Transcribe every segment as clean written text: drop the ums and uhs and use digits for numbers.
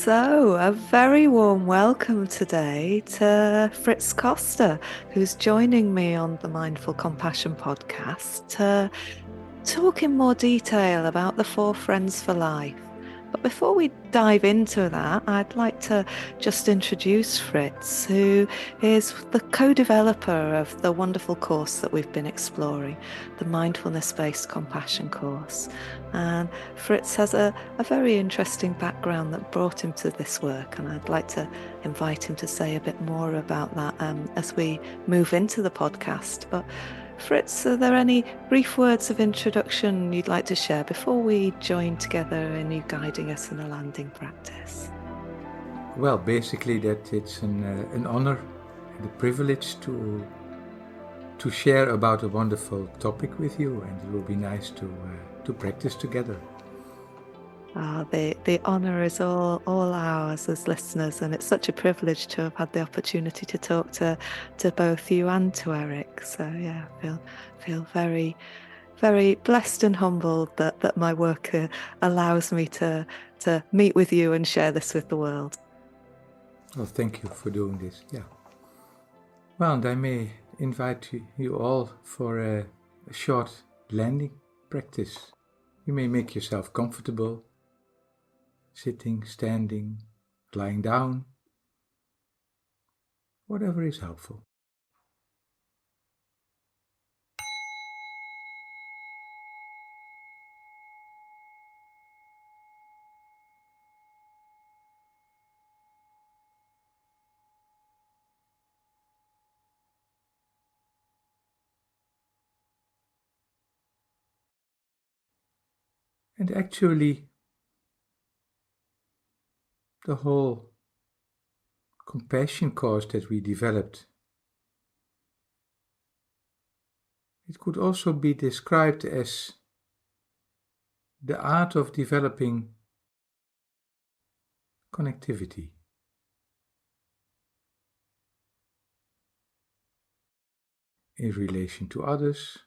So, a very warm welcome today to Frits Koster, who's joining me on the Mindful Compassion podcast to talk in more detail about the four friends for life. But before we dive into that, I'd like to just introduce Frits, who is the co-developer of the wonderful course that we've been exploring, the Mindfulness-Based Compassion course. And Frits has a very interesting background that brought him to this work, and I'd like to invite him to say a bit more about that as we move into the podcast. But Frits, are there any brief words of introduction you'd like to share before we join together in you guiding us in a landing practice? Well, basically that it's an honor and a privilege to share about a wonderful topic with you, and it will be nice to practice together. The honour is all ours as listeners, and it's such a privilege to have had the opportunity to talk to both you and to Erik. So yeah, feel very, very blessed and humbled that my work allows me to meet with you and share this with the world. Well, thank you for doing this. Yeah. Well, and I may invite you all for a short landing practice. You may make yourself comfortable, sitting, standing, lying down, whatever is helpful. And actually, the whole compassion course that we developed, it could also be described as the art of developing connectivity. In relation to others,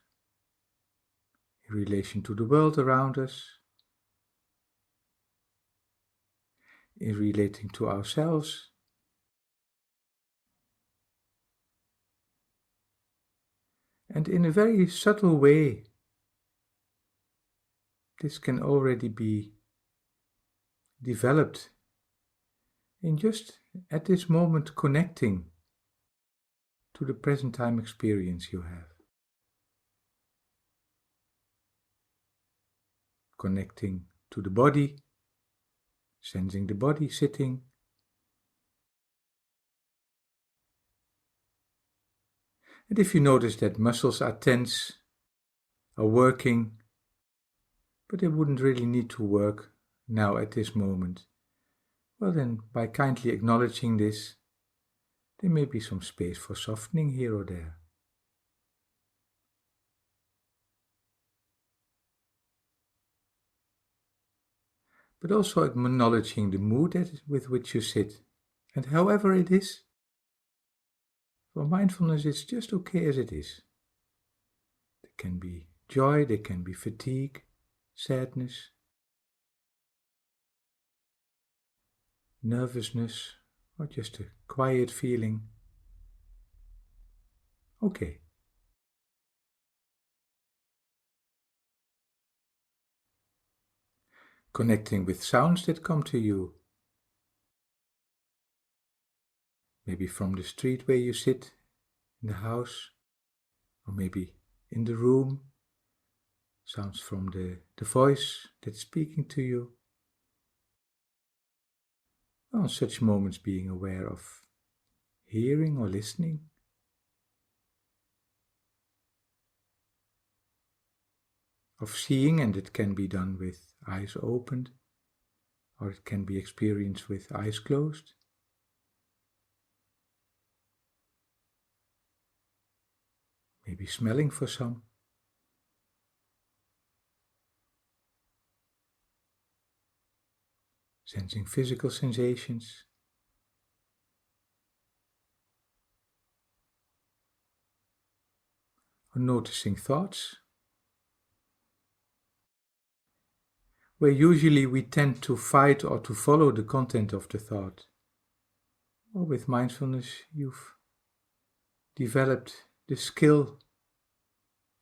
in relation to the world around us, in relating to ourselves, and in a very subtle way, this can already be developed in just at this moment connecting to the present time experience you have. Connecting to the body, sensing the body sitting, and if you notice that muscles are tense, are working, but they wouldn't really need to work now at this moment, well then, by kindly acknowledging this, there may be some space for softening here or there. But also acknowledging the mood with which you sit, and however it is. For mindfulness, it's just okay as it is. There can be joy, there can be fatigue, sadness, nervousness, or just a quiet feeling. Okay. Connecting with sounds that come to you. Maybe from the street where you sit, in the house, or maybe in the room. Sounds from the voice that's speaking to you. On such moments, being aware of hearing or listening. Of seeing, and it can be done with eyes opened, or it can be experienced with eyes closed. Maybe smelling for some. Sensing physical sensations. Or noticing thoughts. where usually we tend to fight or to follow the content of the thought. Or with mindfulness, you've developed the skill,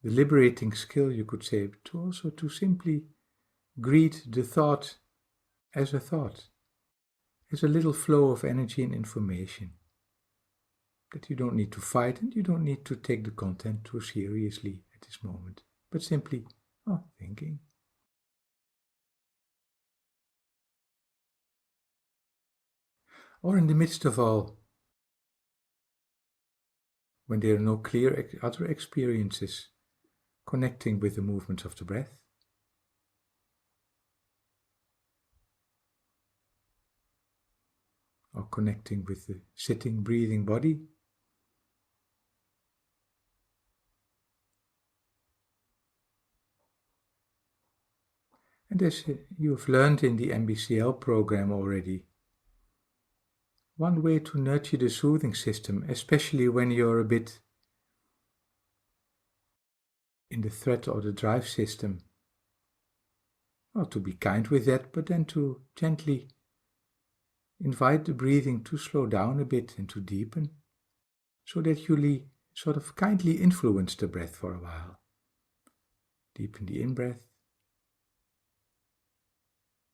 the liberating skill, you could say, to also to simply greet the thought, as a little flow of energy and information. That you don't need to fight and you don't need to take the content too seriously at this moment, but simply, thinking. Or in the midst of all, when there are no clear other experiences, connecting with the movements of the breath. Or connecting with the sitting, breathing body. And as you have learned in the MBCL program already, one way to nurture the soothing system, especially when you're a bit in the threat or the drive system, to be kind with that, but then to gently invite the breathing to slow down a bit and to deepen, so that you sort of kindly influence the breath for a while. Deepen the in-breath,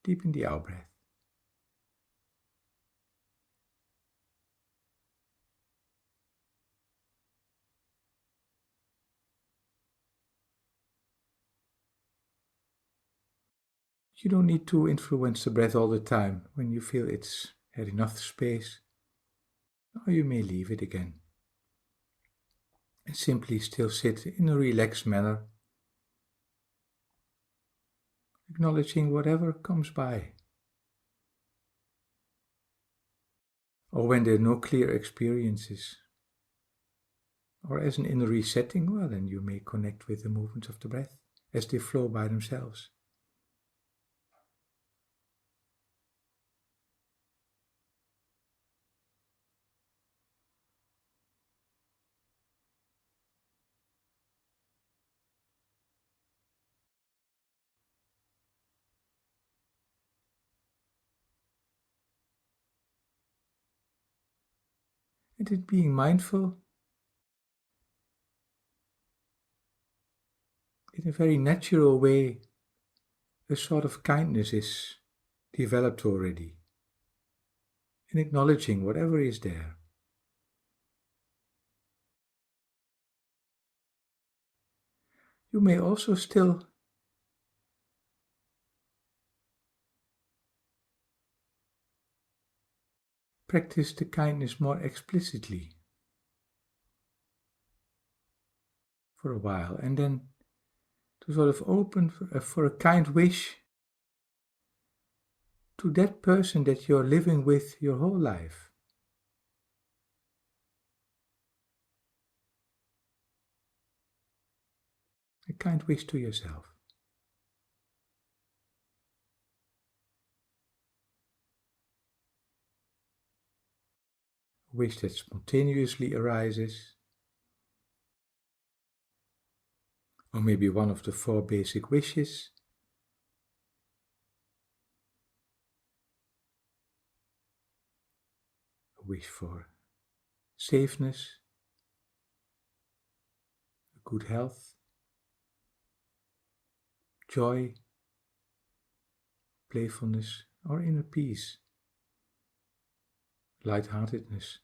deepen the out-breath. You don't need to influence the breath all the time. When you feel it's had enough space, or you may leave it again. And simply still sit in a relaxed manner, acknowledging whatever comes by. Or when there are no clear experiences, or as an inner resetting, then you may connect with the movements of the breath as they flow by themselves. And in being mindful, in a very natural way, a sort of kindness is developed already, in acknowledging whatever is there. You may also still practice the kindness more explicitly for a while, and then to sort of open for a kind wish to that person that you're living with your whole life. A kind wish to yourself. A wish that spontaneously arises. Or maybe one of the 4 basic wishes. A wish for safeness, good health, joy, playfulness, or inner peace, lightheartedness.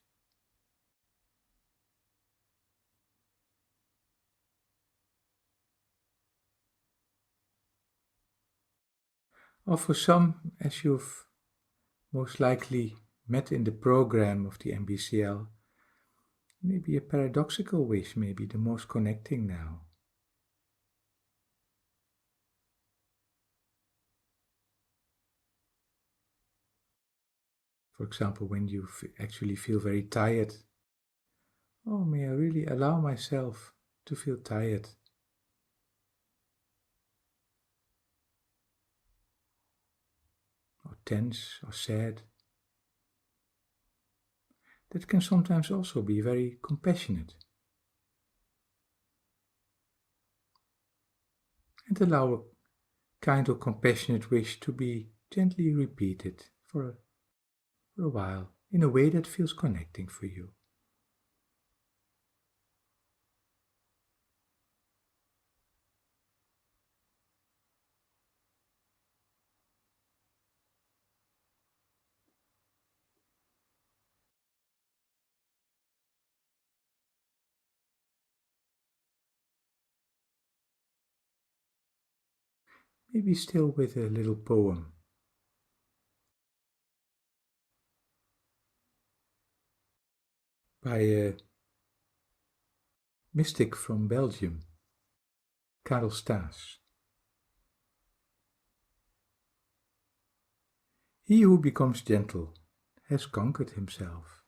Or for some, as you've most likely met in the program of the MBCL, maybe a paradoxical wish may be the most connecting now. For example, when you actually feel very tired, may I really allow myself to feel tired? Or tense or sad. That can sometimes also be very compassionate. And allow kind or compassionate wish to be gently repeated for a while in a way that feels connecting for you. Maybe still with a little poem. By a mystic from Belgium, Karel Staes. He who becomes gentle has conquered himself.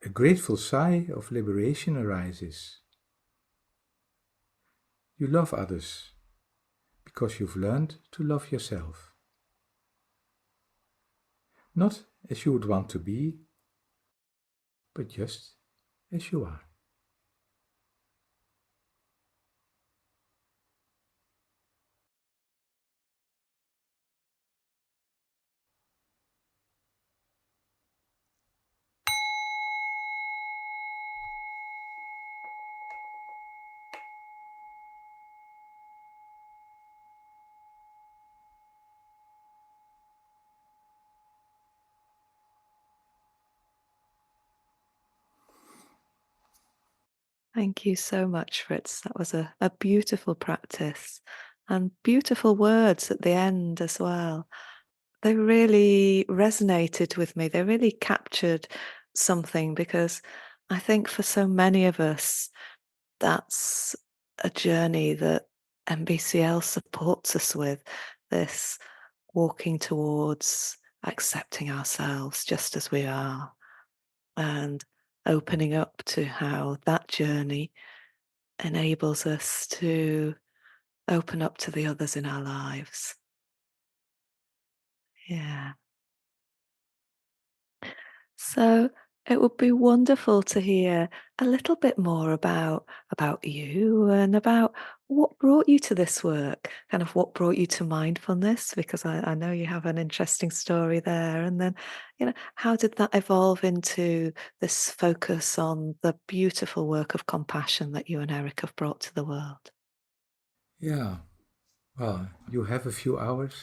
A grateful sigh of liberation arises. You love others because you've learned to love yourself. Not as you would want to be, but just as you are. Thank you so much, Fritz. That was a beautiful practice and beautiful words at the end as well. They really resonated with me. They really captured something because I think for so many of us, that's a journey that MBCL supports us with, this walking towards accepting ourselves just as we are and opening up to how that journey enables us to open up to the others in our lives. Yeah. So it would be wonderful to hear a little bit more about you and about what brought you to this work, kind of what brought you to mindfulness, because I know you have an interesting story there. And then, how did that evolve into this focus on the beautiful work of compassion that you and Erik have brought to the world? Yeah, well, you have a few hours.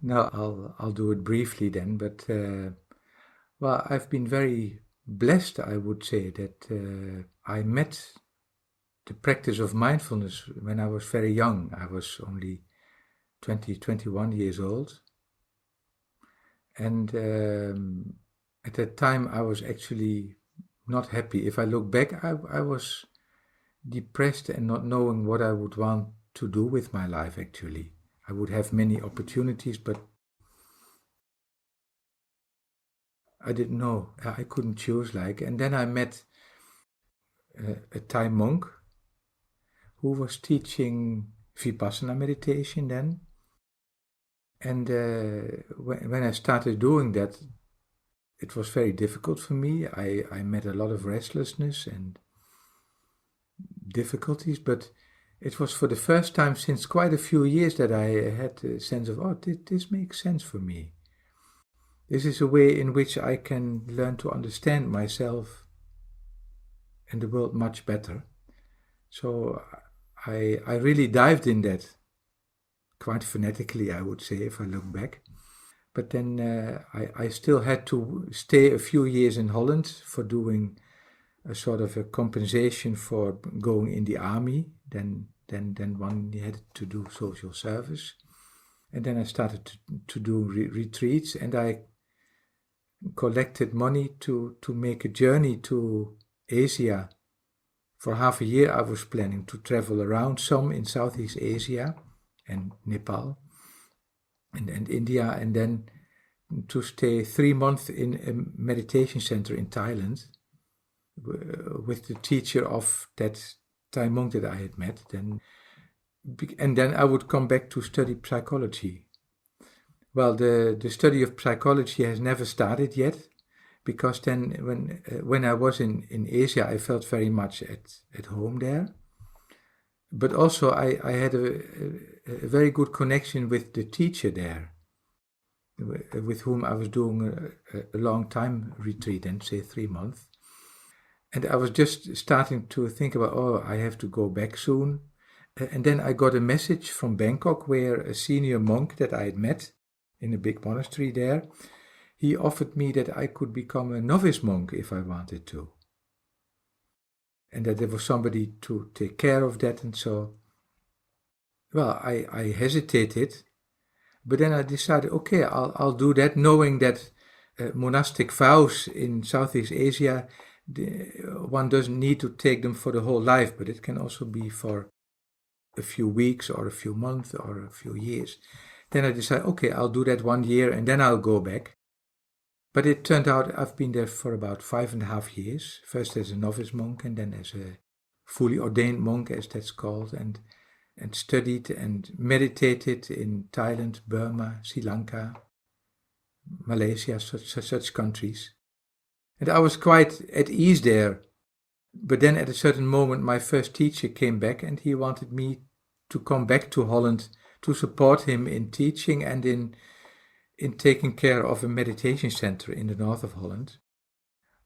Now I'll do it briefly then, but well, I've been very blessed, I would say, that I met the practice of mindfulness when I was very young. I was only 20, 21 years old. And at that time, I was actually not happy. If I look back, I was depressed and not knowing what I would want to do with my life, actually. I would have many opportunities, but I didn't know. I couldn't choose, and then I met a Thai monk who was teaching Vipassana meditation then. And when I started doing that, it was very difficult for me. I met a lot of restlessness and difficulties, but it was for the first time since quite a few years that I had a sense of, oh, this makes sense for me. This is a way in which I can learn to understand myself and the world much better. So I really dived in that quite fanatically, I would say, if I look back. But then I still had to stay a few years in Holland for doing a sort of a compensation for going in the army. Then one had to do social service. And then I started to do retreats, and I collected money to make a journey to Asia. For half a year I was planning to travel around, some in Southeast Asia and Nepal and India, and then to stay 3 months in a meditation center in Thailand with the teacher of that Thai monk that I had met. And then I would come back to study psychology. Well, the study of psychology has never started yet, because then when I was in Asia, I felt very much at home there. But also I had a very good connection with the teacher there, with whom I was doing a long time retreat, and say 3 months. And I was just starting to think about, oh, I have to go back soon. And then I got a message from Bangkok where a senior monk that I had met in a big monastery there, he offered me that I could become a novice monk if I wanted to. And that there was somebody to take care of that. And so, well, I hesitated. But then I decided, okay, I'll do that, knowing that monastic vows in Southeast Asia, one doesn't need to take them for the whole life, but it can also be for a few weeks or a few months or a few years. Then I decided, okay, I'll do that 1 year and then I'll go back. But it turned out I've been there for about 5.5 years, first as a novice monk and then as a fully ordained monk, as that's called, and studied and meditated in Thailand, Burma, Sri Lanka, Malaysia, such countries. And I was quite at ease there. But then at a certain moment, my first teacher came back and he wanted me to come back to Holland to support him in teaching and in taking care of a meditation center in the north of Holland.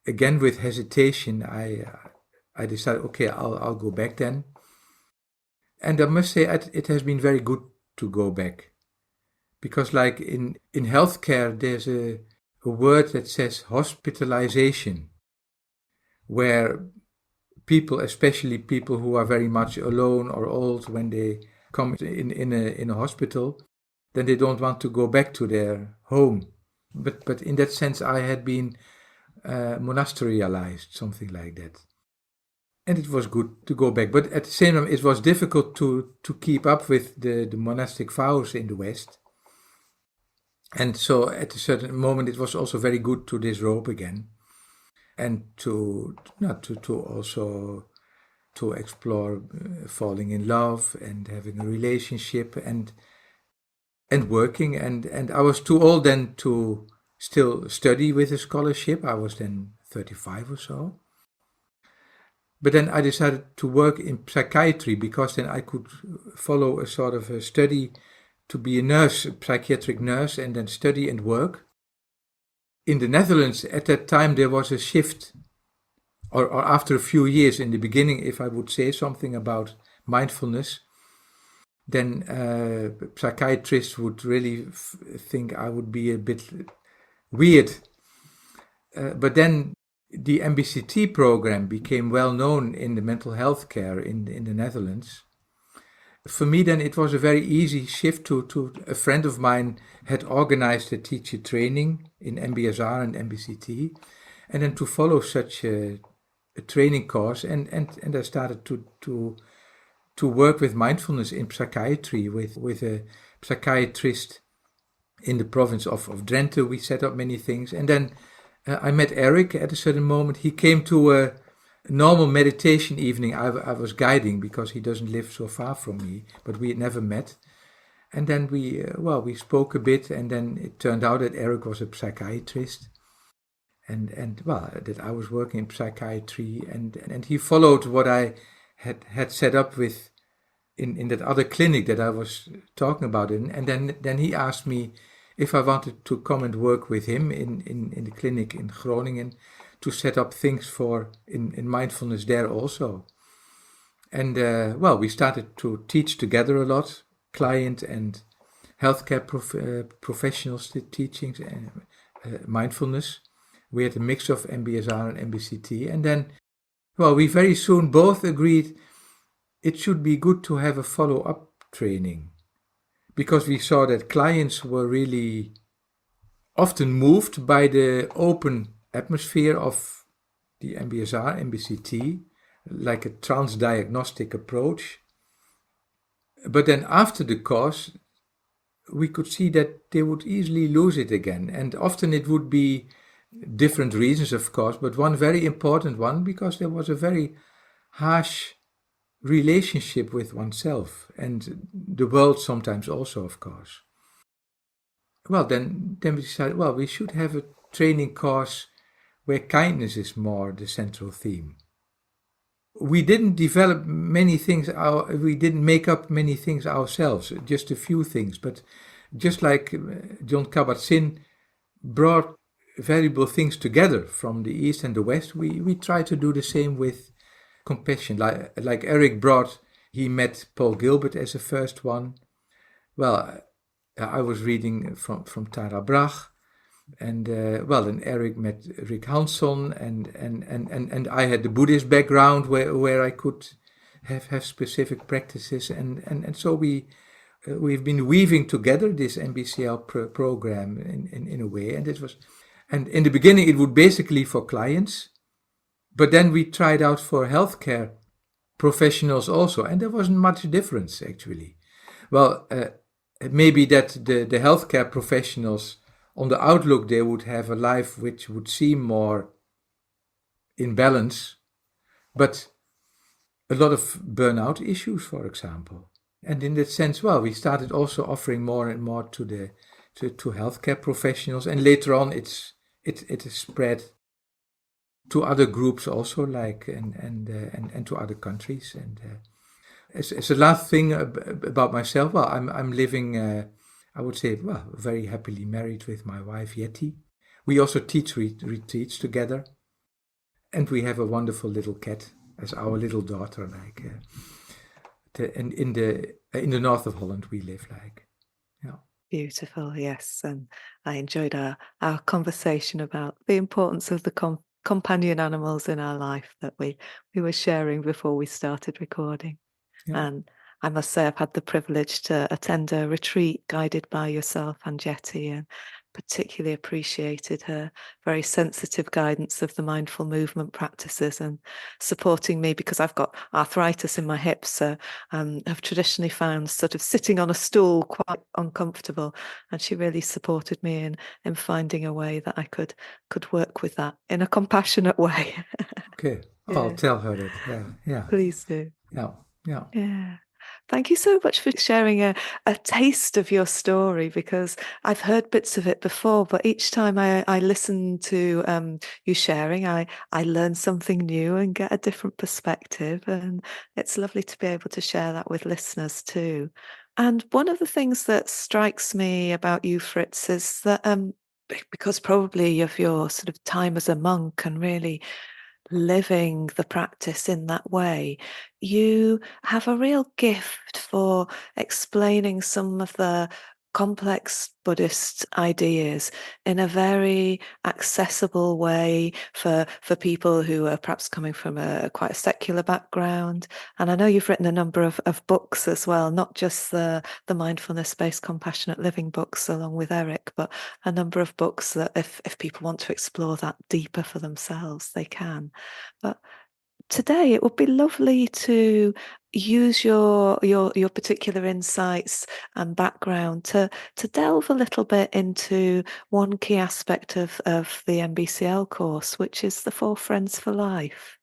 Again, with hesitation, I decided, okay, I'll go back then. And I must say, it has been very good to go back. Because like in healthcare, there's a word that says hospitalization, where people, especially people who are very much alone or old, when they come in a hospital, then they don't want to go back to their home. But in that sense, I had been monasterialized, something like that. And it was good to go back. But at the same time, it was difficult to keep up with the monastic vows in the West. And so at a certain moment, it was also very good to disrobe again. And to also to explore falling in love and having a relationship and working. And I was too old then to still study with a scholarship. I was then 35 or so. But then I decided to work in psychiatry because then I could follow a sort of a study to be a nurse, a psychiatric nurse, and then study and work. In the Netherlands, at that time, there was a shift, or after a few years in the beginning, if I would say something about mindfulness, then psychiatrists would really think I would be a bit weird. But then the MBCT program became well known in the mental health care in the Netherlands. For me, then it was a very easy shift to a friend of mine had organized a teacher training in MBSR and MBCT, and then to follow such a training course, and I started to work with mindfulness in psychiatry with a psychiatrist in the province of Drenthe. We set up many things, and then I met Erik at a certain moment. He came to a normal meditation evening I was guiding because he doesn't live so far from me, but we had never met. And then we spoke a bit, and then it turned out that Erik was a psychiatrist, and that I was working in psychiatry, and he followed what I had set up with in that other clinic that I was talking about, and then he asked me if I wanted to come and work with him in the clinic in Groningen to set up things in mindfulness there also. And we started to teach together a lot, client and healthcare professionals did teachings and mindfulness. We had a mix of MBSR and MBCT, and then we very soon both agreed it should be good to have a follow-up training, because we saw that clients were really often moved by the open atmosphere of the MBSR, MBCT, like a trans-diagnostic approach. But then after the course, we could see that they would easily lose it again. And often it would be different reasons, of course, but one very important one, because there was a very harsh relationship with oneself and the world sometimes also, of course. Then we decided, we should have a training course where kindness is more the central theme. we didn't develop many things, we didn't make up many things ourselves, just a few things. But just like John Kabat-Zinn brought valuable things together from the East and the West, we try to do the same with compassion. Like Erik brought, he met Paul Gilbert as the first one. Well, I was reading from Tara Brach. And and Erik met Rick Hanson, and I had the Buddhist background where I could have specific practices, and so we've been weaving together this MBCL program in a way, and in the beginning it would basically for clients, but then we tried out for healthcare professionals also, and there wasn't much difference actually. Well, maybe that the healthcare professionals, on the outlook, they would have a life which would seem more in balance, but a lot of burnout issues, for example. And in that sense, well, we started also offering more and more to healthcare professionals, and later on, it is spread to other groups also, like and to other countries. And as a last thing about myself, well, I'm living. I would say, well, very happily married with my wife, Yeti. We also teach retreats together. And we have a wonderful little cat as our little daughter, and in the north of Holland we live, yeah. Beautiful, yes. And I enjoyed our conversation about the importance of the companion animals in our life that we were sharing before we started recording. Yeah. And I must say, I've had the privilege to attend a retreat guided by yourself and Jetty, and particularly appreciated her very sensitive guidance of the mindful movement practices and supporting me, because I've got arthritis in my hips. So I've traditionally found sort of sitting on a stool quite uncomfortable, and she really supported me in finding a way that I could work with that in a compassionate way. Okay. Yeah. I'll tell her that. Yeah. Please do. Yeah. Yeah. Thank you so much for sharing a taste of your story, because I've heard bits of it before, but each time I listen to you sharing, I learn something new and get a different perspective. And it's lovely to be able to share that with listeners too. And one of the things that strikes me about you, Frits, is that because probably of your sort of time as a monk and really living the practice in that way, you have a real gift for explaining some of the complex Buddhist ideas in a very accessible way for people who are perhaps coming from a quite a secular background. And I know you've written a number of books as well, not just the mindfulness-based compassionate living books along with Erik, but a number of books that if people want to explore that deeper for themselves, they can. But today it would be lovely to use your particular insights and background to delve a little bit into one key aspect of the MBCL course, which is the 4 Friends for Life.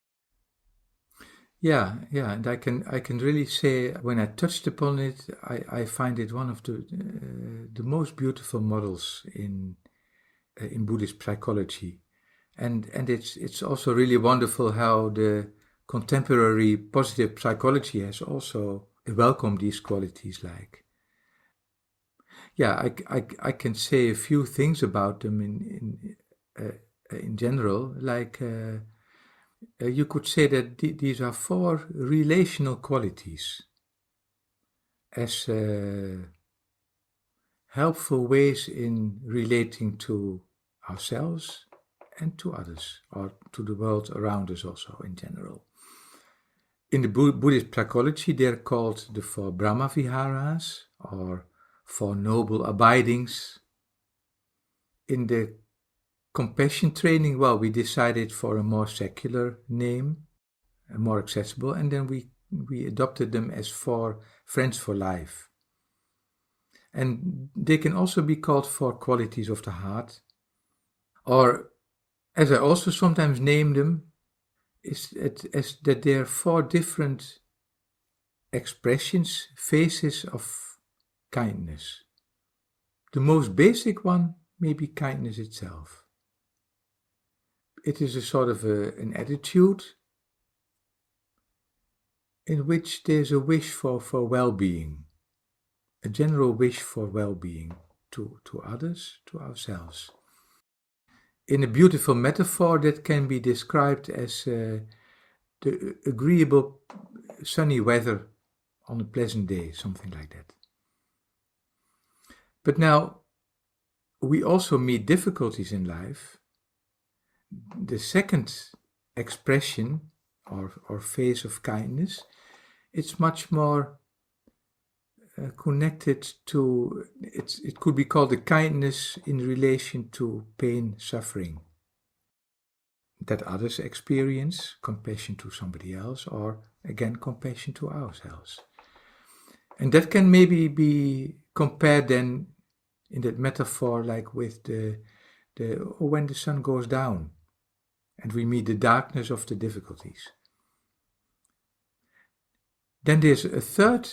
Yeah, and I can really say, when I touched upon it, I find it one of the most beautiful models in Buddhist psychology. And it's also really wonderful how the contemporary positive psychology has also welcomed these qualities. I can say a few things about them in general. You could say that these are 4 relational qualities as helpful ways in relating to ourselves and to others, or to the world around us also in general. In the Buddhist psychology, they're called the 4 Brahma Viharas, or 4 noble abidings. In the compassion training, well, we decided for a more secular name, more accessible, and then we adopted them as 4 Friends for Life. And they can also be called 4 qualities of the heart, or, as I also sometimes name them, is as that there are 4 different expressions, phases of kindness. The most basic one may be kindness itself. It is a sort of an attitude, in which there's a wish for well-being, a general wish for well-being to others, to ourselves. In a beautiful metaphor that can be described as the agreeable sunny weather on a pleasant day, something like that. But now, we also meet difficulties in life. The second expression or phase of kindness, it's much more connected to, it could be called the kindness in relation to pain, suffering that others experience, compassion to somebody else, or again, compassion to ourselves. And that can maybe be compared then in that metaphor like with when the sun goes down and we meet the darkness of the difficulties. Then there's a third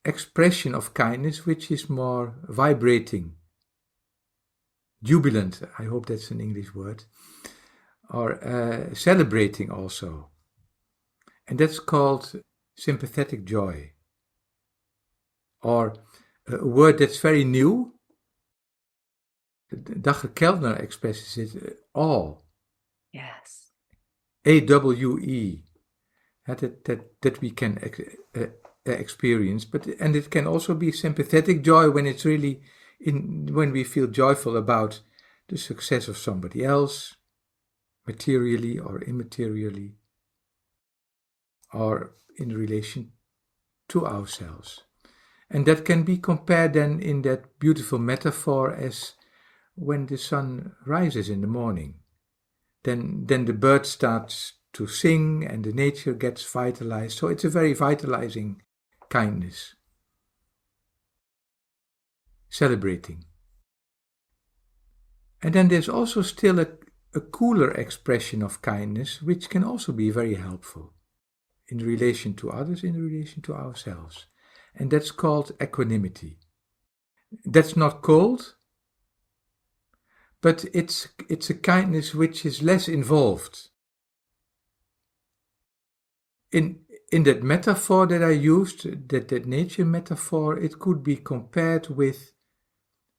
expression of kindness which is more vibrating, jubilant, I hope that's an English word, or celebrating also. And that's called sympathetic joy, or a word that's very new. Dacher Keltner expresses it, awe. Yes. A-W-E. That we can experience, and it can also be sympathetic joy when it's really when we feel joyful about the success of somebody else, materially or immaterially, or in relation to ourselves. And that can be compared then in that beautiful metaphor as when the sun rises in the morning. Then the bird starts to sing and the nature gets vitalized. So it's a very vitalizing kindness. Celebrating. And then there's also still a cooler expression of kindness, which can also be very helpful in relation to others, in relation to ourselves. And that's called equanimity. That's not cold, but it's a kindness which is less involved. In that metaphor that I used, that nature metaphor, it could be compared with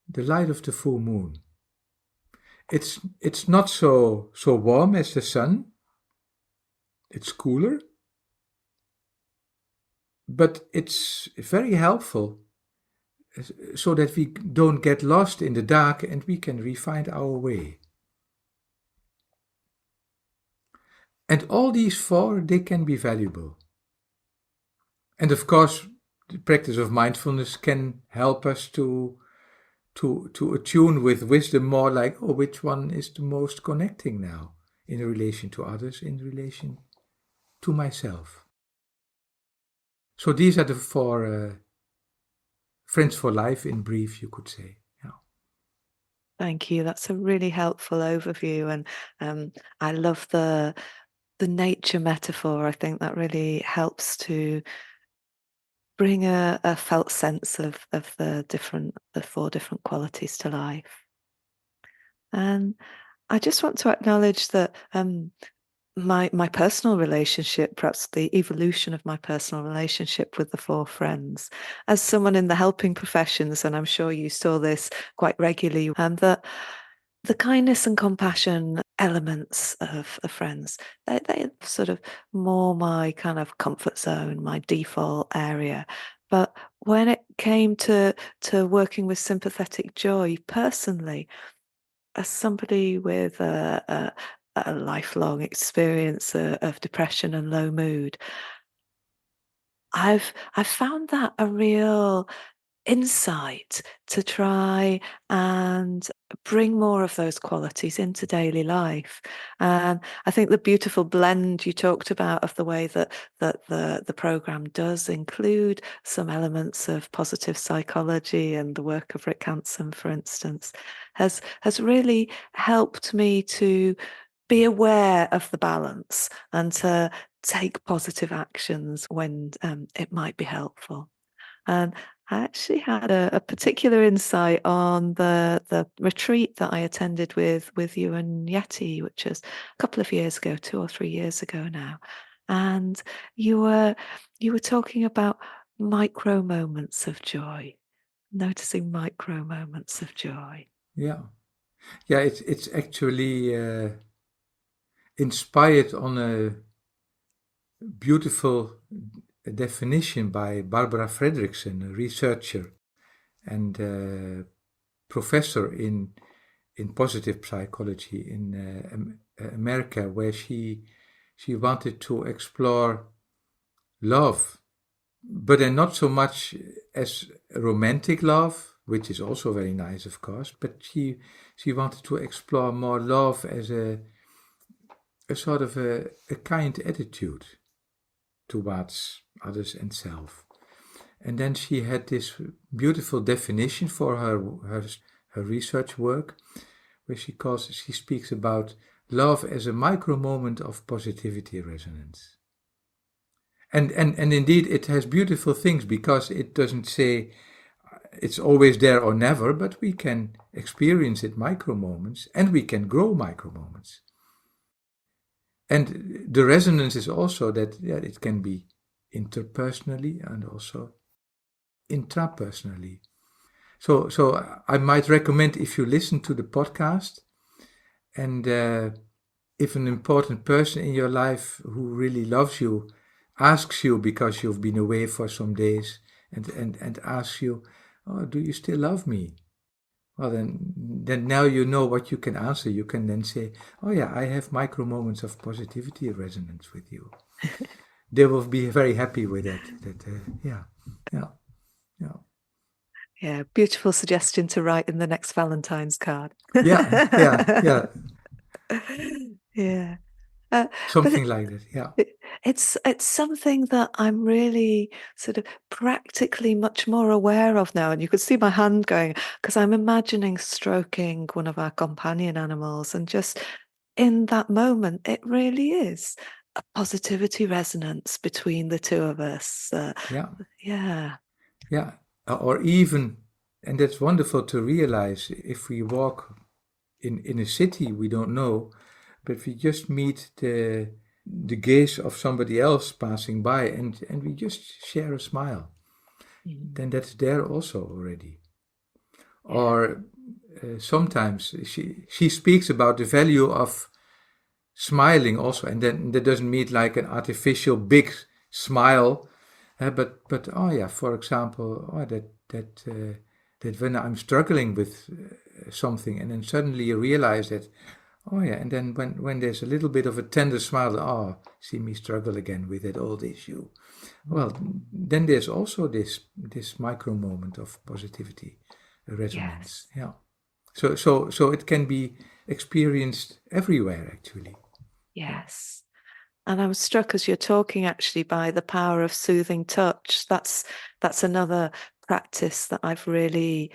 the light of the full moon. It's not so warm as the sun. It's cooler, but it's very helpful so that we don't get lost in the dark and we can refine our way. And all these four, they can be valuable. And of course, the practice of mindfulness can help us to attune with wisdom more like, which one is the most connecting now in relation to others, in relation to myself. So these are the four friends for life in brief, you could say. Yeah. Thank you. That's a really helpful overview. And I love the nature metaphor. I think that really helps to bring a felt sense of the four different qualities to life. And I just want to acknowledge that my personal relationship, perhaps the evolution of my personal relationship with the four friends, as someone in the helping professions, and I'm sure you saw this quite regularly, and that the kindness and compassion elements of the friends, they sort of more my kind of comfort zone, my default area. But when it came to working with sympathetic joy personally, as somebody with a lifelong experience of depression and low mood, I've found that a real insight to try and bring more of those qualities into daily life. And I think the beautiful blend you talked about of the way that the program does include some elements of positive psychology and the work of Rick Hansen, for instance, has really helped me to be aware of the balance and to take positive actions when it might be helpful. And I actually had a particular insight on the retreat that I attended with you and Yeti, which was a couple of years ago, 2 or 3 years ago now. and you were talking about micro moments of joy, noticing micro moments of joy. Yeah. Yeah, it's actually inspired on a beautiful definition by Barbara Fredrickson, a researcher and professor in positive psychology in America, where she wanted to explore love, but then not so much as romantic love, which is also very nice, of course, but she wanted to explore more love as a sort of a kind attitude towards others and self. And then she had this beautiful definition for her research work, where she speaks about love as a micro moment of positivity resonance. And indeed it has beautiful things, because it doesn't say it's always there or never, but we can experience it micro moments, and we can grow micro moments. And the resonance is also that it can be interpersonally and also intrapersonally. So I might recommend, if you listen to the podcast, and if an important person in your life who really loves you asks you, because you've been away for some days, and asks you, "Oh, do you still love me?" Well, then now you know what you can answer. You can then say, "Oh yeah, I have micro moments of positivity resonance with you." They will be very happy with that. Yeah. Yeah, beautiful suggestion to write in the next Valentine's card. Yeah. Yeah. Something like that. Yeah. It's something that I'm really sort of practically much more aware of now, and you could see my hand going, because I'm imagining stroking one of our companion animals, and just in that moment, it really is a positivity resonance between the two of us. Yeah. Yeah. Yeah. Or even, and that's wonderful to realize, if we walk in a city we don't know, but we just meet the gaze of somebody else passing by, and we just share a smile, then that's there also already. Yeah. Or sometimes she speaks about the value of smiling also, and then that doesn't mean like an artificial big smile, but oh yeah, for example, that when I'm struggling with something, and then suddenly you realize that, oh yeah, and then when there's a little bit of a tender smile, oh, see me struggle again with that old issue. Well, then there's also this micro moment of positivity, resonance. Yes. Yeah. So it can be experienced everywhere, actually. Yes. And I'm struck as you're talking, actually, by the power of soothing touch. That's another practice that I've really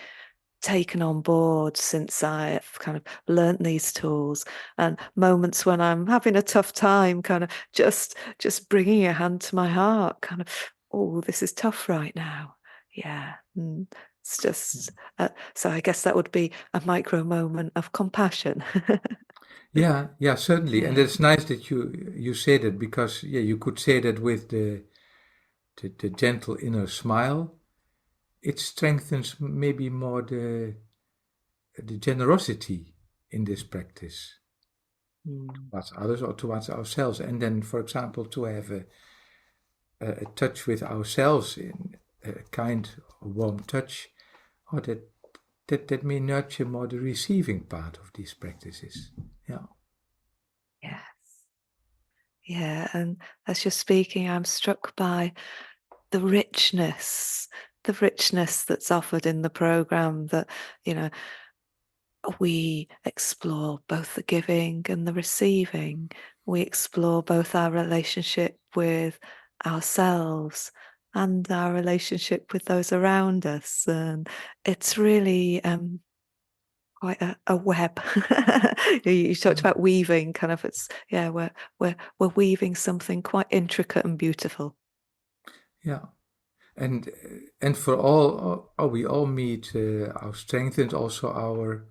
taken on board since I've kind of learnt these tools. And moments when I'm having a tough time, kind of just bringing your hand to my heart, kind of, oh, this is tough right now. Yeah. It's just so I guess that would be a micro moment of compassion. Yeah, certainly, and Yeah. it's nice that you say that, because you could say that with the gentle inner smile, it strengthens maybe more the generosity in this practice towards others or towards ourselves, and then, for example, to have a touch with ourselves, in a kind, warm touch, or that may nurture more the receiving part of these practices. Yeah. Yes. Yeah. And as you're speaking, I'm struck by the richness, that's offered in the program, that, you know, we explore both the giving and the receiving. We explore both our relationship with ourselves and our relationship with those around us. And it's really quite a web. You talked about weaving, kind of. It's, yeah, we're weaving something quite intricate and beautiful. Yeah. And for all, we all meet our strengths and also our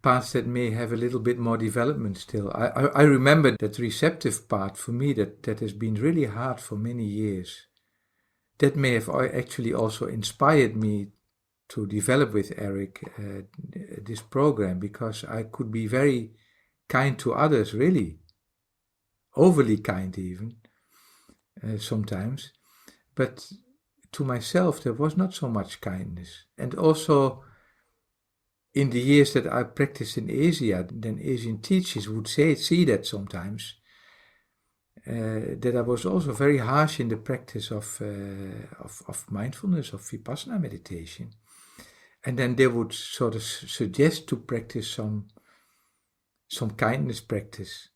parts that may have a little bit more development still. I remember that receptive part for me that has been really hard for many years. That may have actually also inspired me to develop with Erik this program, because I could be very kind to others, really. Overly kind even, sometimes. But to myself there was not so much kindness. And also in the years that I practiced in Asia, then Asian teachers would see that sometimes, that I was also very harsh in the practice of mindfulness, of vipassana meditation. And then they would sort of suggest to practice some kindness practice,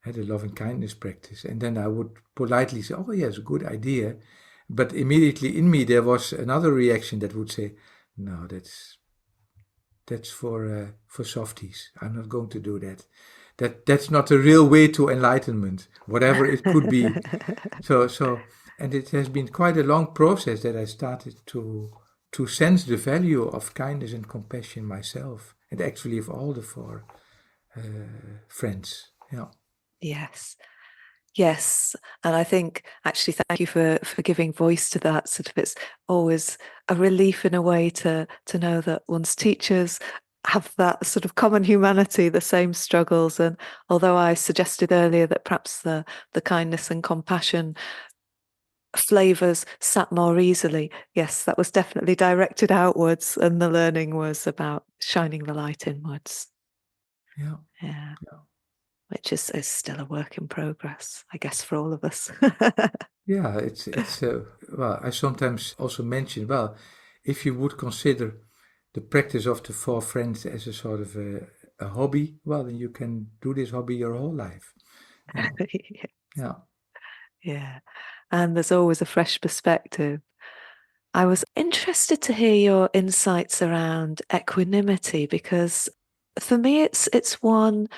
the loving kindness practice. And then I would politely say, oh yes, good idea. But immediately in me there was another reaction that would say, no, that's for softies. I'm not going to do that. That's not a real way to enlightenment, whatever it could be. So, and it has been quite a long process that I started to sense the value of kindness and compassion myself, and actually of all the four friends. Yeah. Yes. And I think actually thank you for giving voice to that. Sort of, it's always a relief in a way to know that one's teachers have that sort of common humanity, the same struggles. And although I suggested earlier that perhaps the kindness and compassion flavors sat more easily, yes, that was definitely directed outwards, and the learning was about shining the light inwards. Yeah. Which is still a work in progress, I guess, for all of us. Yeah, it's well, I sometimes also mention, well, if you would consider the practice of the four friends as a sort of a hobby, well, then you can do this hobby your whole life. Yeah. Yeah. And there's always a fresh perspective. I was interested to hear your insights around equanimity, because for me it's one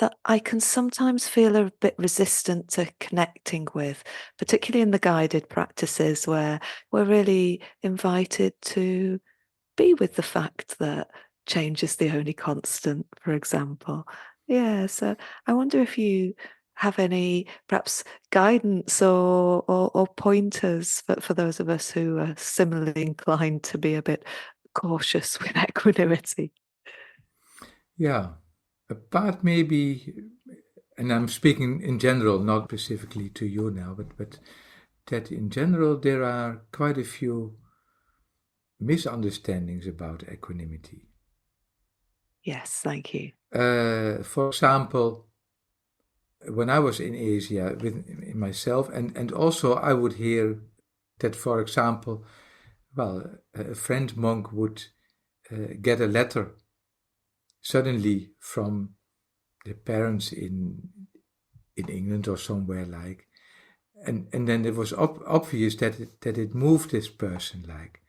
that I can sometimes feel a bit resistant to connecting with, particularly in the guided practices where we're really invited to be with the fact that change is the only constant, for example. Yeah, so I wonder if you have any perhaps guidance or pointers for those of us who are similarly inclined to be a bit cautious with equanimity. Yeah, a part maybe, and I'm speaking in general, not specifically to you now, but that in general there are quite a few misunderstandings about equanimity. Yes, thank you. For example, when I was in Asia with myself, and also I would hear that, for example, well, a friend monk would get a letter suddenly from the parents in England or somewhere like, and then it was obvious that it moved this person like,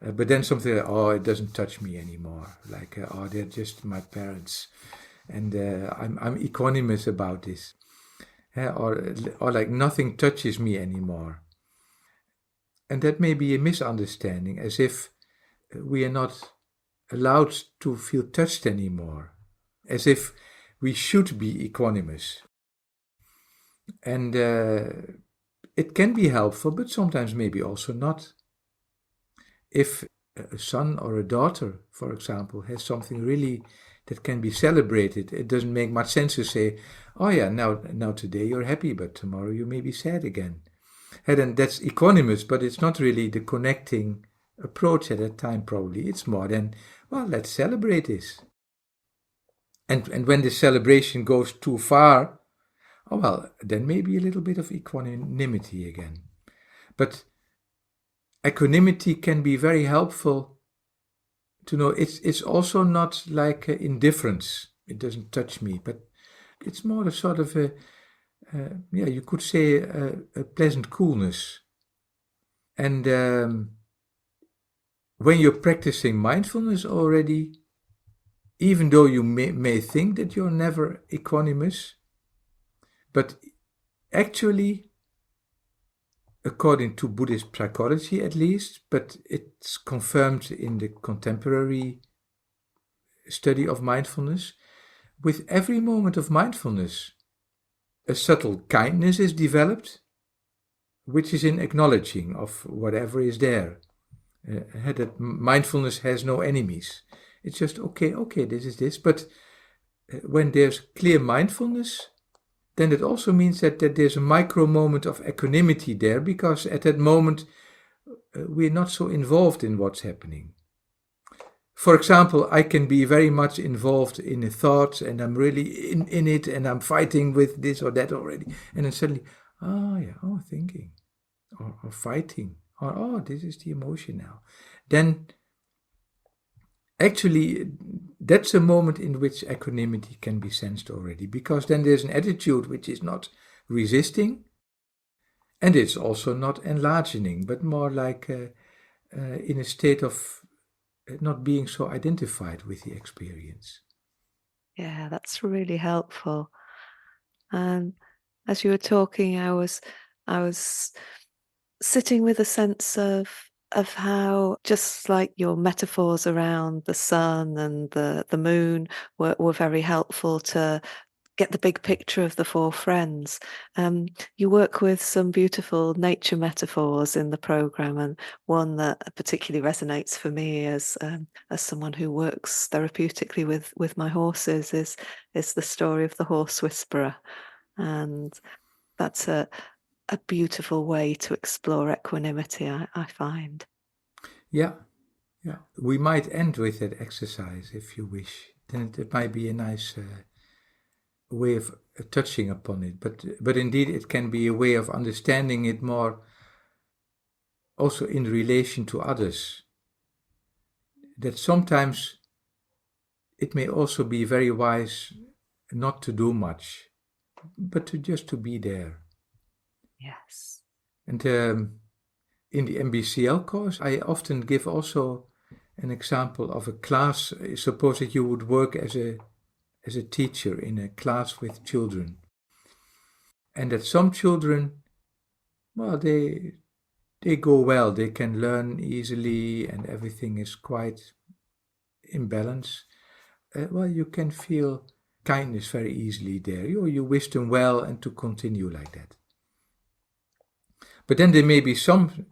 but then something like, oh, it doesn't touch me anymore, like, oh, they're just my parents, and I'm equanimous about this, or like nothing touches me anymore. And that may be a misunderstanding, as if we are not allowed to feel touched anymore, as if we should be equanimous. And it can be helpful, but sometimes maybe also not. If a son or a daughter, for example, has something really that can be celebrated, it doesn't make much sense to say, oh yeah, now today you're happy, but tomorrow you may be sad again. And that's equanimous, but it's not really the connecting approach at that time, probably. It's more than, well, let's celebrate this. And when the celebration goes too far, oh well, then maybe a little bit of equanimity again. But equanimity can be very helpful to know it's also not like indifference. It doesn't touch me, but it's more a sort of yeah, you could say a pleasant coolness. And when you're practicing mindfulness already, even though you may think that you're never equanimous, but actually, according to Buddhist psychology at least, but it's confirmed in the contemporary study of mindfulness, with every moment of mindfulness, a subtle kindness is developed, which is in acknowledging of whatever is there. That mindfulness has no enemies. It's just, okay, this is this. But when there's clear mindfulness, then it also means that there's a micro moment of equanimity there, because at that moment we're not so involved in what's happening. For example, I can be very much involved in a thought, and I'm really in it, and I'm fighting with this or that already. And then suddenly, thinking, or fighting, or this is the emotion now. Then actually, that's a moment in which equanimity can be sensed already, because then there's an attitude which is not resisting, and it's also not enlarging, but more like in a state of not being so identified with the experience. Yeah, that's really helpful. And as you were talking, I was sitting with a sense of how, just like your metaphors around the sun and the moon were very helpful to get the big picture of the four friends. You work with some beautiful nature metaphors in the program, and one that particularly resonates for me as someone who works therapeutically with my horses is the story of the horse whisperer, and that's a beautiful way to explore equanimity, I find. Yeah. We might end with that exercise if you wish. Then it might be a nice way of touching upon it. But indeed, it can be a way of understanding it more, also in relation to others. That sometimes it may also be very wise not to do much, but to be there. Yes. And in the MBCL course, I often give also an example of a class. Suppose that you would work as a teacher in a class with children, and that some children, well, they go well, they can learn easily, and everything is quite in balance. Well, you can feel kindness very easily there. You wish them well and to continue like that. But then there may be some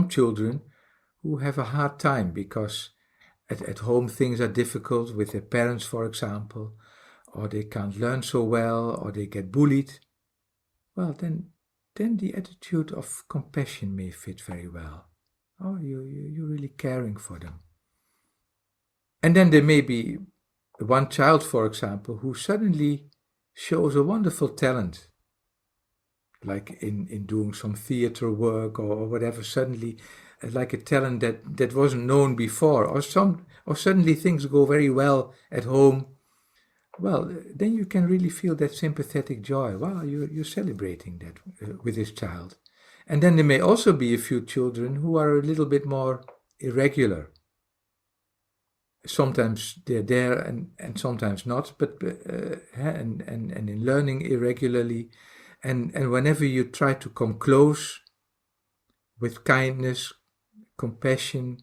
children who have a hard time because at home things are difficult with their parents, for example, or they can't learn so well, or they get bullied. Well, then the attitude of compassion may fit very well. Oh, you're really caring for them. And then there may be one child, for example, who suddenly shows a wonderful talent, like in doing some theater work or whatever, suddenly like a talent that wasn't known before, or suddenly things go very well at home. Well, then you can really feel that sympathetic joy. Wow, you're celebrating that with this child. And then there may also be a few children who are a little bit more irregular. Sometimes they're there and sometimes not, but and in learning irregularly. And whenever you try to come close with kindness, compassion,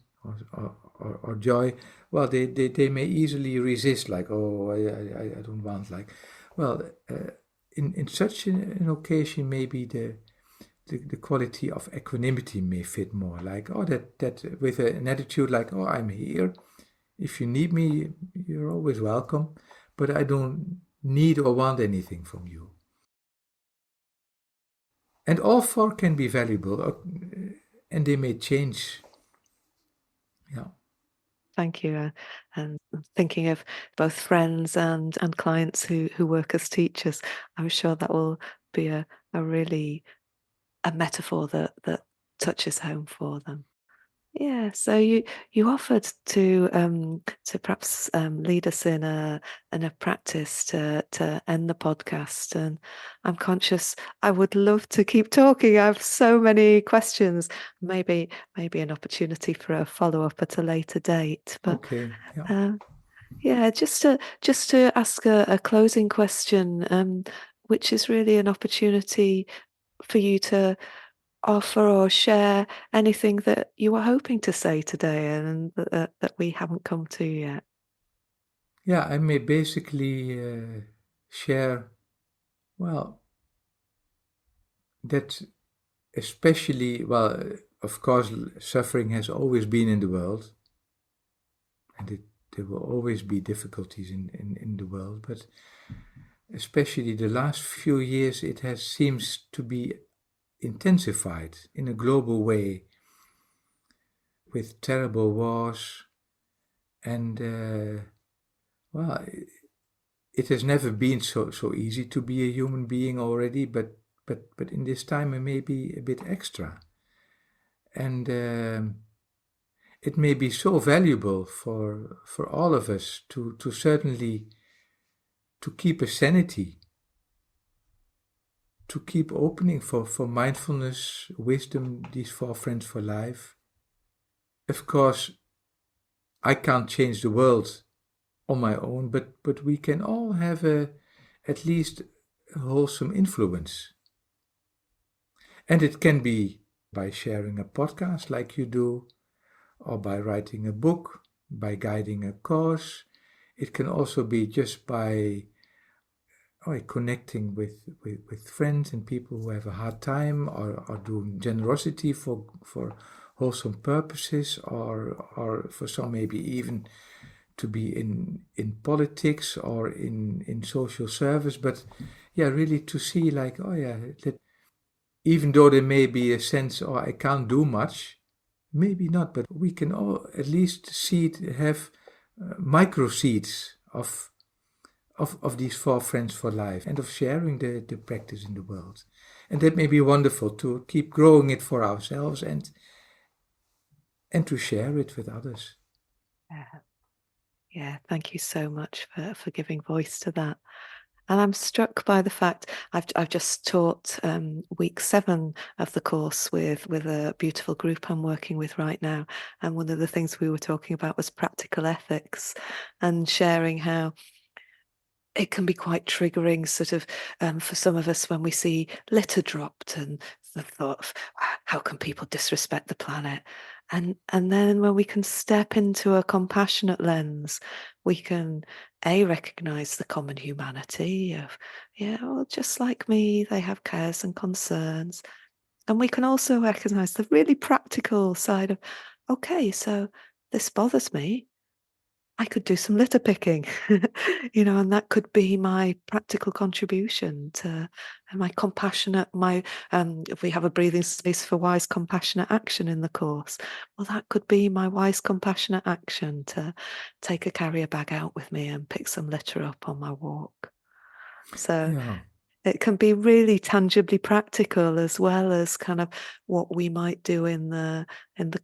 or joy, well, they may easily resist, like, oh, I don't want, like, well, in such an occasion, maybe the quality of equanimity may fit more, like, oh, that with an attitude like, oh, I'm here. If you need me, you're always welcome, but I don't need or want anything from you. And all four can be valuable, and they may change. Yeah. Thank you. And thinking of both friends and clients who work as teachers, I'm sure that will be a really a metaphor that touches home for them. Yeah, so you offered to perhaps lead us in a practice to end the podcast, and I'm conscious I would love to keep talking. I have so many questions. Maybe an opportunity for a follow up at a later date. But Okay. Yeah. yeah, just to ask a closing question, which is really an opportunity for you to offer or share anything that you were hoping to say today and that we haven't come to yet. Yeah, I may basically share, well, that especially, well, of course, suffering has always been in the world, and there will always be difficulties in the world, but especially the last few years, it has seems to be intensified in a global way with terrible wars and well, it has never been so easy to be a human being already, but in this time it may be a bit extra, and it may be so valuable for all of us to certainly to keep a sanity, to keep opening for mindfulness, wisdom, these four friends for life. Of course, I can't change the world on my own, but we can all have at least a wholesome influence. And it can be by sharing a podcast like you do, or by writing a book, by guiding a course. It can also be just by connecting with friends and people who have a hard time, or doing generosity for wholesome purposes, or for some maybe even to be in politics or in social service. But yeah, really to see like, oh yeah, that even though there may be a sense, oh, I can't do much, maybe not, but we can all at least have micro seeds of these four friends for life and of sharing the practice in the world. And that may be wonderful to keep growing it for ourselves and to share it with others. Yeah, thank you so much for giving voice to that. And I'm struck by the fact I've just taught week 7 of the course with a beautiful group I'm working with right now. And one of the things we were talking about was practical ethics, and sharing how it can be quite triggering, sort of, for some of us when we see litter dropped, and the thought of, how can people disrespect the planet? And then when we can step into a compassionate lens, we can recognize the common humanity of, yeah, well, just like me, they have cares and concerns. And we can also recognize the really practical side of, okay, so this bothers me. I could do some litter picking, and that could be my practical contribution to my compassionate, if we have a breathing space for wise, compassionate action in the course, well, that could be my wise, compassionate action to take a carrier bag out with me and pick some litter up on my walk. So Yeah. it can be really tangibly practical, as well as kind of what we might do in the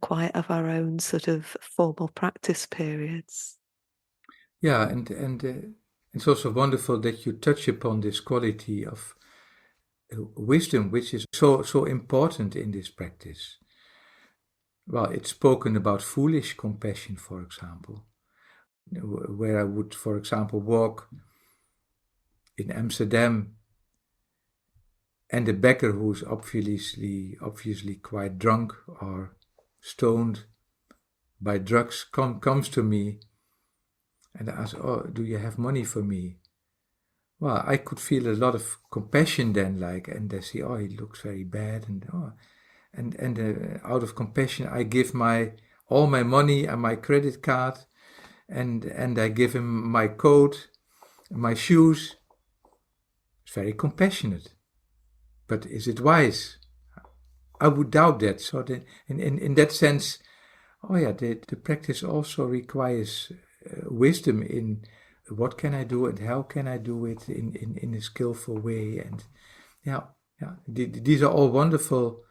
quiet of our own sort of formal practice periods. Yeah, and it's also wonderful that you touch upon this quality of wisdom, which is so important in this practice. Well, it's spoken about foolish compassion, for example, where I would, for example, walk in Amsterdam, and the beggar who's obviously quite drunk or stoned by drugs comes to me and asks, "Oh, do you have money for me?" Well, I could feel a lot of compassion then, like, and they say, "Oh, he looks very bad," and out of compassion, I give all my money and my credit card, and I give him my coat, my shoes. It's very compassionate, but is it wise? I would doubt that. So in that sense, oh yeah, the practice also requires wisdom in what can I do and how can I do it in a skillful way. And yeah, these are all wonderful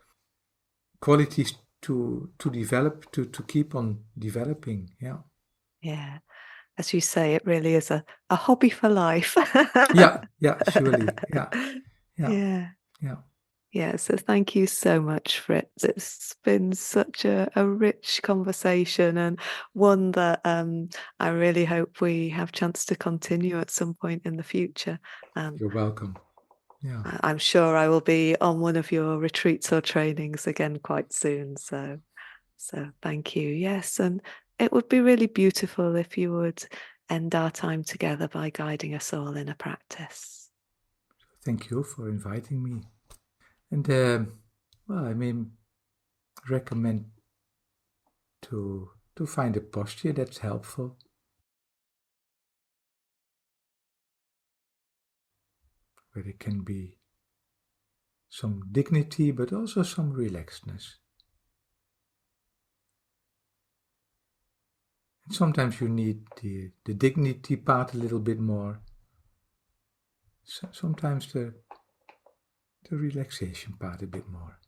qualities to develop, to keep on developing. Yeah. Yeah. As you say, it really is a hobby for life. Yeah, surely. Yeah, Yeah. yeah. Yeah. So thank you so much, Fritz. It's been such a rich conversation, and one that I really hope we have chance to continue at some point in the future. Um, You're welcome. Yeah, I'm sure I will be on one of your retreats or trainings again quite soon. So thank you. Yes, and it would be really beautiful if you would end our time together by guiding us all in a practice. Thank you for inviting me. And I may recommend to find a posture that's helpful. Where there can be some dignity, but also some relaxedness. And sometimes you need the dignity part a little bit more. Sometimes the relaxation part a bit more.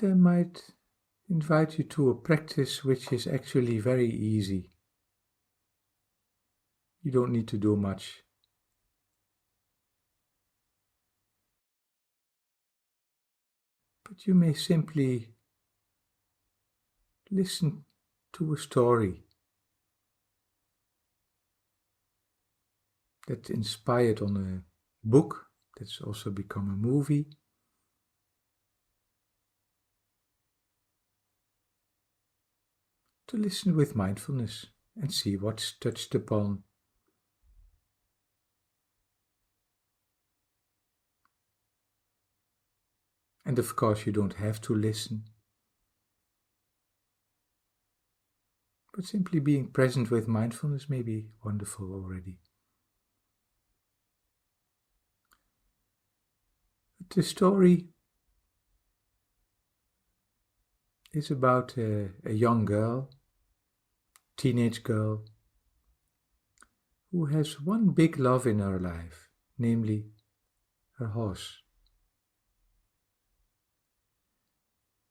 I might invite you to a practice which is actually very easy. You don't need to do much. But you may simply listen to a story that's inspired on a book that's also become a movie. To listen with mindfulness and see what's touched upon. And of course you don't have to listen, but simply being present with mindfulness may be wonderful already. But the story is about a young girl, teenage girl, who has one big love in her life, namely her horse.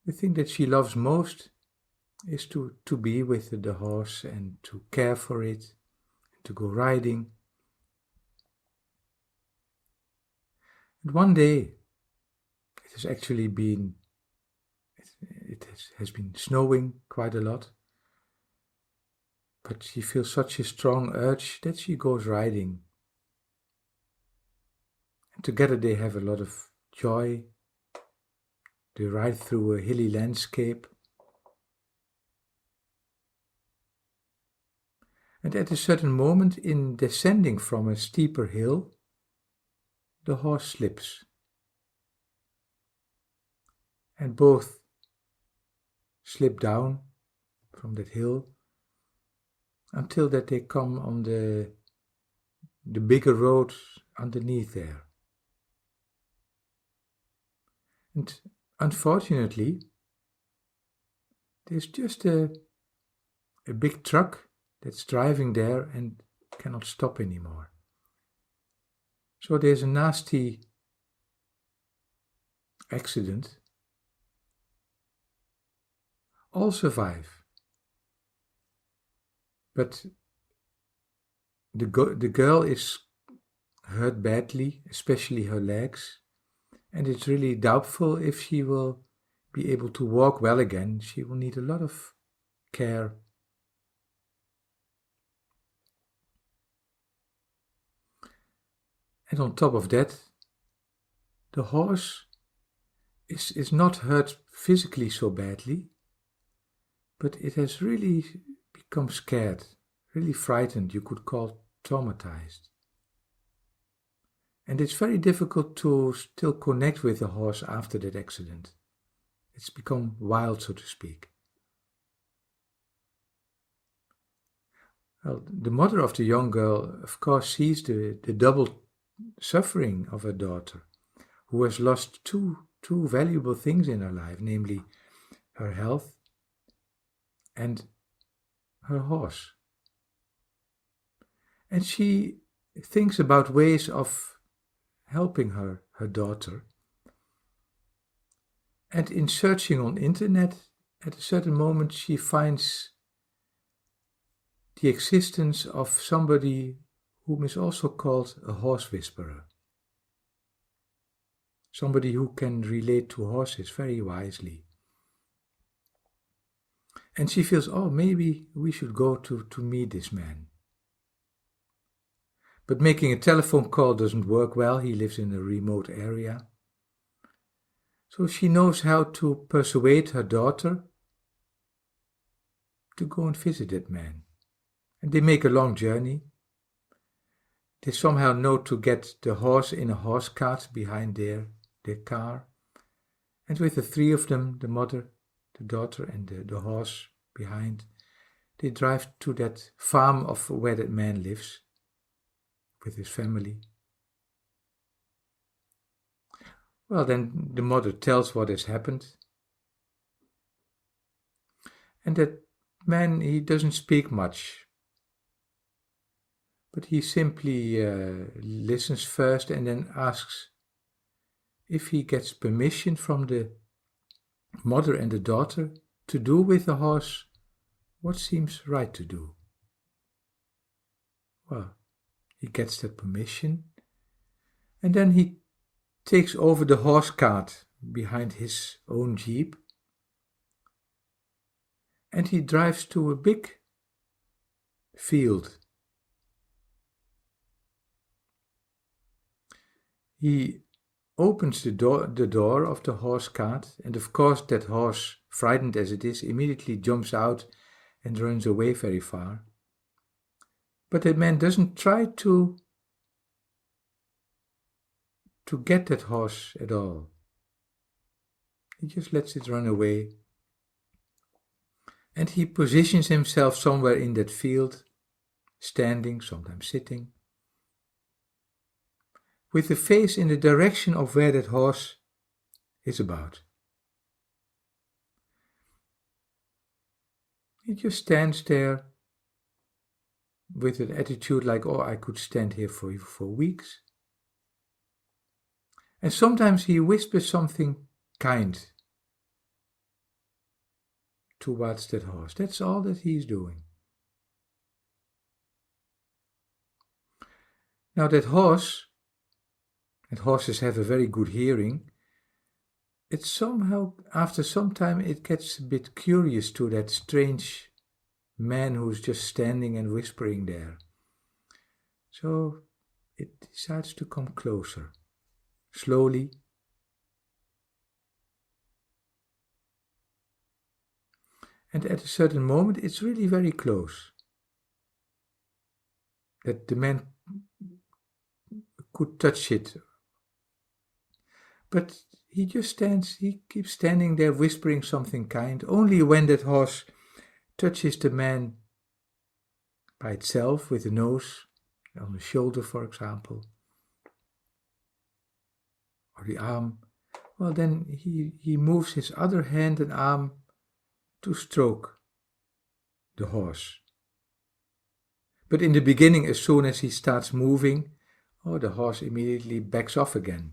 The thing that she loves most is to be with the horse and to care for it, and to go riding. And one day, it has been snowing quite a lot, but she feels such a strong urge that she goes riding. And together they have a lot of joy. They ride through a hilly landscape. And at a certain moment, in descending from a steeper hill, the horse slips. And both slip down from that hill until that they come on the bigger road underneath there. And unfortunately, there's just a big truck that's driving there and cannot stop anymore. So there's a nasty accident. All survive. But the girl is hurt badly, especially her legs, and it's really doubtful if she will be able to walk well again. She will need a lot of care. And on top of that, the horse is not hurt physically so badly, but it has really become scared, really frightened, you could call traumatized. And it's very difficult to still connect with the horse after that accident. It's become wild, so to speak. Well, the mother of the young girl, of course, sees the double suffering of her daughter, who has lost two valuable things in her life, namely her health and her horse. And she thinks about ways of helping her daughter. And in searching on internet, at a certain moment she finds the existence of somebody whom is also called a horse whisperer. Somebody who can relate to horses very wisely. And she feels, oh, maybe we should go to meet this man. But making a telephone call doesn't work well. He lives in a remote area. So she knows how to persuade her daughter to go and visit that man. And they make a long journey. They somehow know to get the horse in a horse cart behind their car. And with the three of them, the mother, the daughter and the horse behind, they drive to that farm of where that man lives with his family. Well, then the mother tells what has happened. And that man, he doesn't speak much. But he simply listens first and then asks if he gets permission from the mother and the daughter to do with the horse what seems right to do. Well, he gets that permission, and then he takes over the horse cart behind his own jeep, and he drives to a big field. He opens the door of the horse cart, and of course that horse, frightened as it is, immediately jumps out and runs away very far. But that man doesn't try to get that horse at all. He just lets it run away. And he positions himself somewhere in that field, standing, sometimes sitting, with the face in the direction of where that horse is about. He just stands there with an attitude like, oh, I could stand here for weeks. And sometimes he whispers something kind towards that horse. That's all that he's doing. Now that horse, and horses have a very good hearing, it somehow, after some time, it gets a bit curious to that strange man who's just standing and whispering there. So it decides to come closer, slowly. And at a certain moment, it's really very close. That the man could touch it. But he just stands, he keeps standing there whispering something kind. Only when that horse touches the man by itself, with the nose on the shoulder, for example, or the arm, well, then he moves his other hand and arm to stroke the horse. But in the beginning, as soon as he starts moving, the horse immediately backs off again,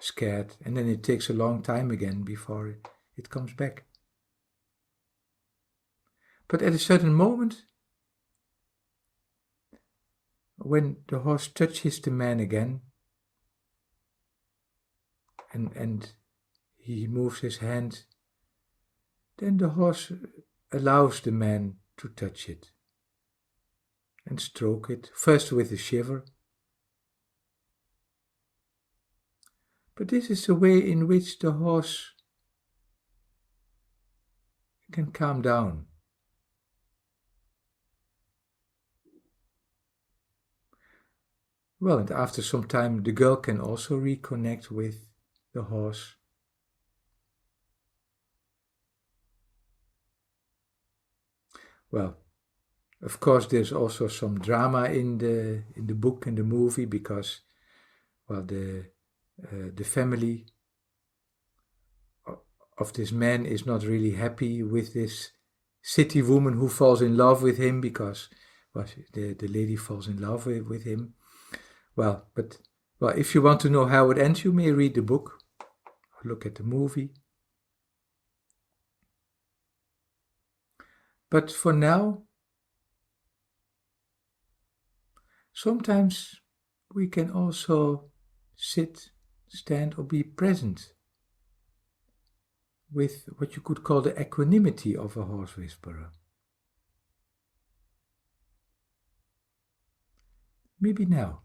scared, and then it takes a long time again before it comes back. But at a certain moment, when the horse touches the man again, and he moves his hand, then the horse allows the man to touch it and stroke it, first with a shiver. But this is the way in which the horse can calm down. Well, and after some time, the girl can also reconnect with the horse. Well, of course, there's also some drama in the book and the movie, because, well, the family of this man is not really happy with this city woman who falls in love with him, because, well, the lady falls in love with him. Well, if you want to know how it ends, you may read the book or look at the movie. But for now, Sometimes we can also sit, stand, or be present with what you could call the equanimity of a horse whisperer. Maybe now.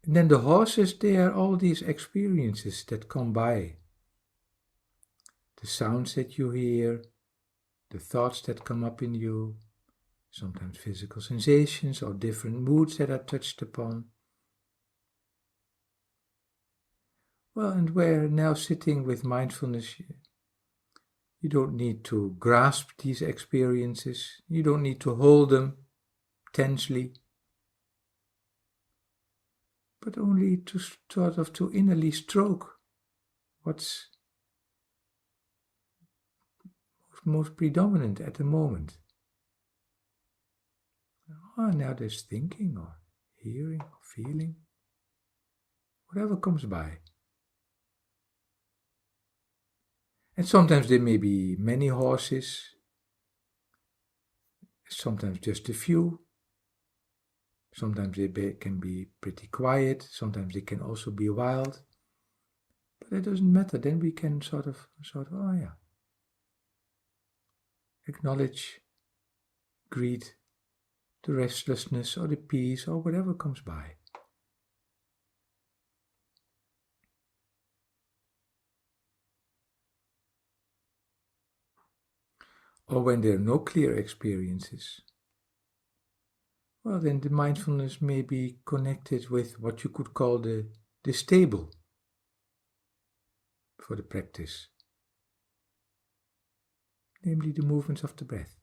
And then the horses, they are all these experiences that come by. The sounds that you hear, the thoughts that come up in you, sometimes physical sensations or different moods that are touched upon. Well, and we're now sitting with mindfulness. You don't need to grasp these experiences. You don't need to hold them tensely, but only to sort of to innerly stroke what's most predominant at the moment. Now there's thinking or hearing or feeling, whatever comes by. And sometimes there may be many horses, sometimes just a few. Sometimes they can be pretty quiet, sometimes they can also be wild. But it doesn't matter, then we can sort of, acknowledge, greet the restlessness or the peace or whatever comes by. Or when there are no clear experiences, well, then the mindfulness may be connected with what you could call the stable for the practice, namely the movements of the breath.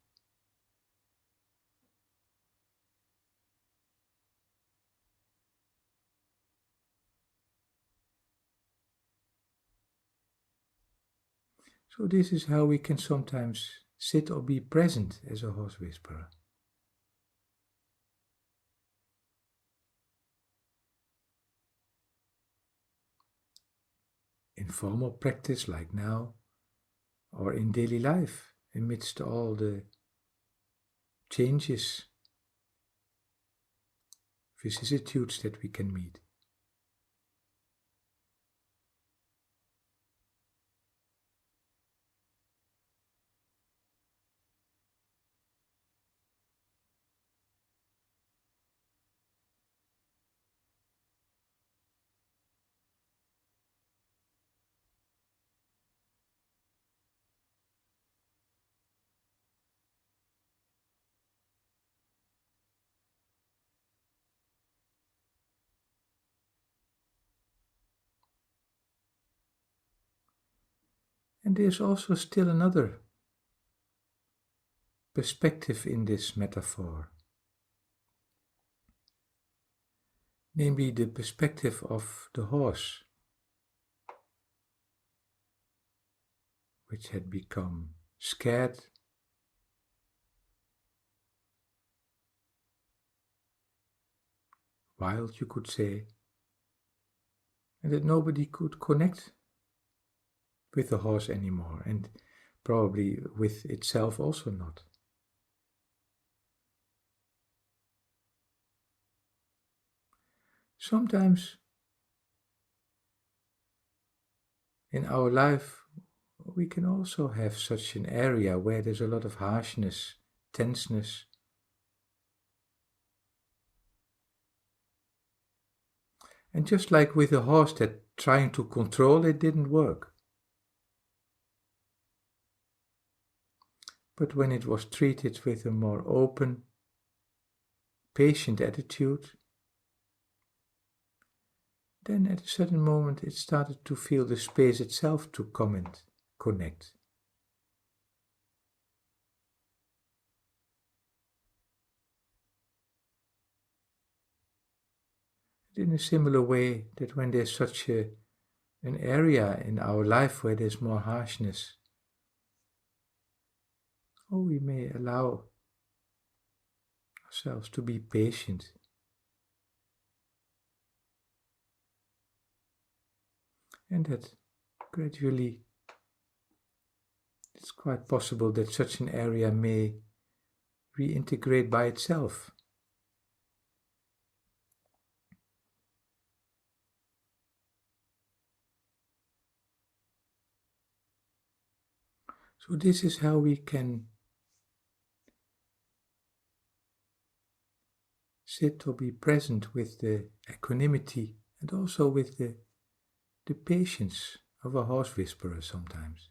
So this is how we can sometimes sit or be present as a horse whisperer. In formal practice like now, or in daily life, amidst all the changes, vicissitudes that we can meet. And there's also still another perspective in this metaphor, namely the perspective of the horse, which had become scared, wild, you could say, and that nobody could connect with the horse anymore, and probably with itself also not. Sometimes in our life we can also have such an area where there's a lot of harshness, tenseness. And just like with a horse that trying to control it didn't work. But when it was treated with a more open, patient attitude, then at a certain moment it started to feel the space itself to come and connect. In a similar way that when there's such an area in our life where there's more harshness, we may allow ourselves to be patient. And that gradually it's quite possible that such an area may reintegrate by itself So this is how we can sit or be present with the equanimity and also with the patience of a horse whisperer sometimes.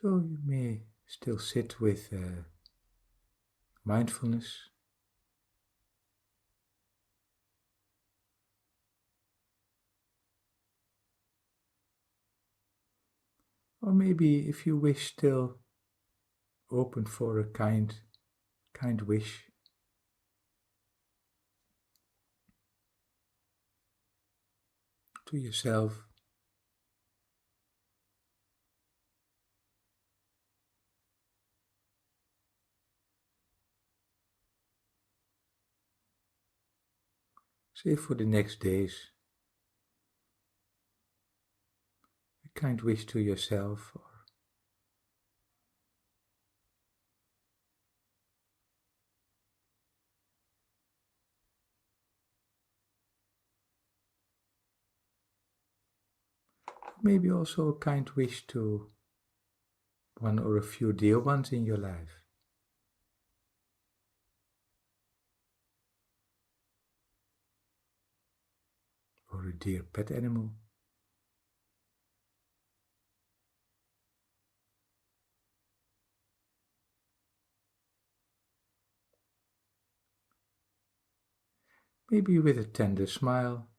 So you may still sit with mindfulness, or maybe if you wish still open for a kind wish. To yourself. Say for the next days, a kind wish to yourself, or maybe also a kind wish to one or a few dear ones in your life. Or a dear pet animal. Maybe with a tender smile.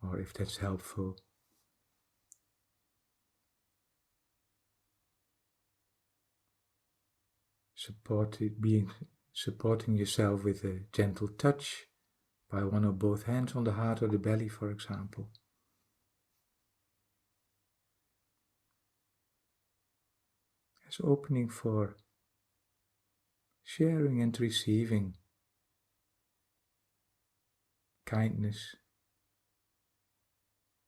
Or if that's helpful, supporting yourself with a gentle touch by one or both hands on the heart or the belly, for example. As opening for sharing and receiving kindness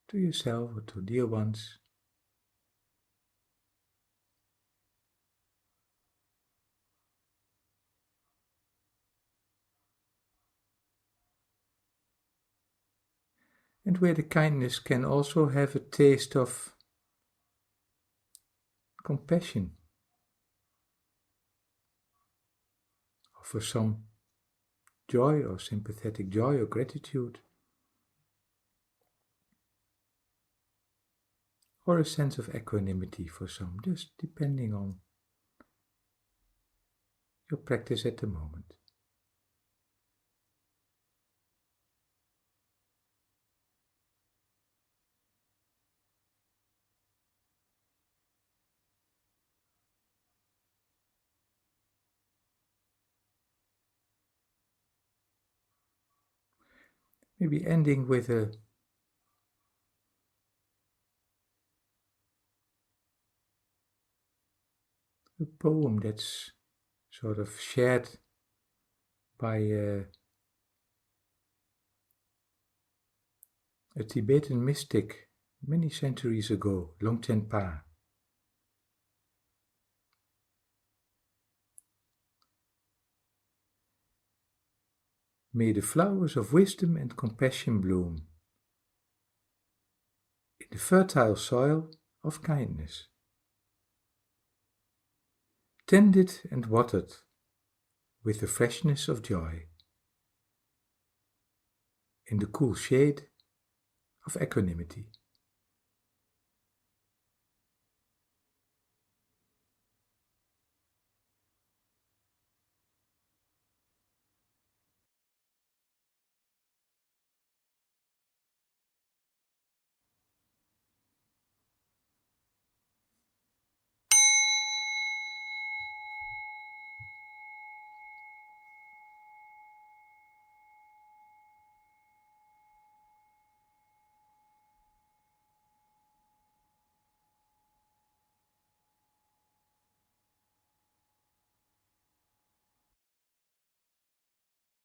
to yourself or to dear ones. And where the kindness can also have a taste of compassion, offer some joy or sympathetic joy or gratitude, or a sense of equanimity for some, just depending on your practice at the moment. Maybe ending with a poem that's sort of shared by a Tibetan mystic many centuries ago, Longchen Pa. May the flowers of wisdom and compassion bloom in the fertile soil of kindness, tended and watered with the freshness of joy, in the cool shade of equanimity.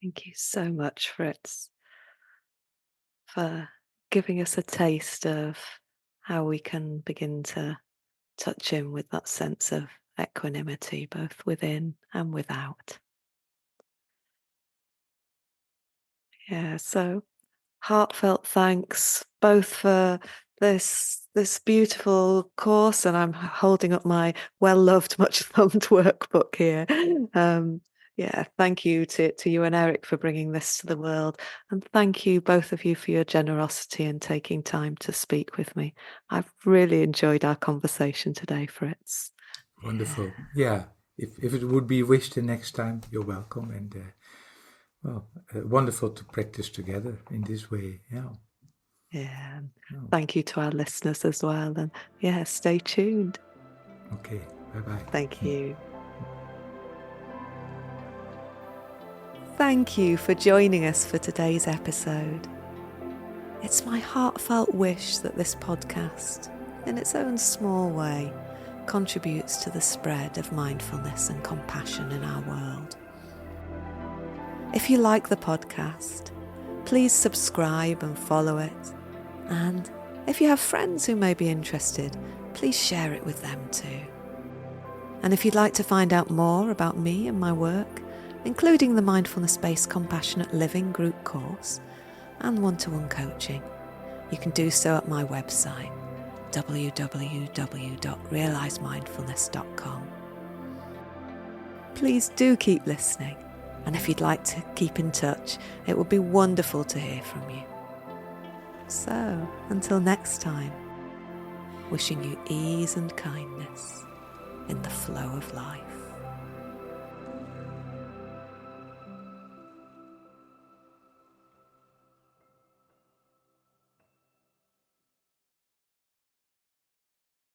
Thank you so much, Fritz, for giving us a taste of how we can begin to touch in with that sense of equanimity, both within and without. Yeah, so heartfelt thanks both for this beautiful course, and I'm holding up my well-loved, much-thumbed workbook here. Um, yeah, thank you to you and Erik for bringing this to the world, and thank you both of you for your generosity and taking time to speak with me. I've really enjoyed our conversation today, Fritz. Wonderful. Yeah, if it would be wished the next time, you're welcome. And wonderful to practice together in this way. Yeah. Yeah, and Oh, thank you to our listeners as well, and yeah, stay tuned. okay. Bye bye. Thank you. Thank you for joining us for today's episode. It's my heartfelt wish that this podcast, in its own small way, contributes to the spread of mindfulness and compassion in our world. If you like the podcast, please subscribe and follow it. And if you have friends who may be interested, please share it with them too. And if you'd like to find out more about me and my work, including the Mindfulness-Based Compassionate Living group course and one-to-one coaching, you can do so at my website, www.realisemindfulness.com. Please do keep listening, and if you'd like to keep in touch, it would be wonderful to hear from you. So, until next time, wishing you ease and kindness in the flow of life.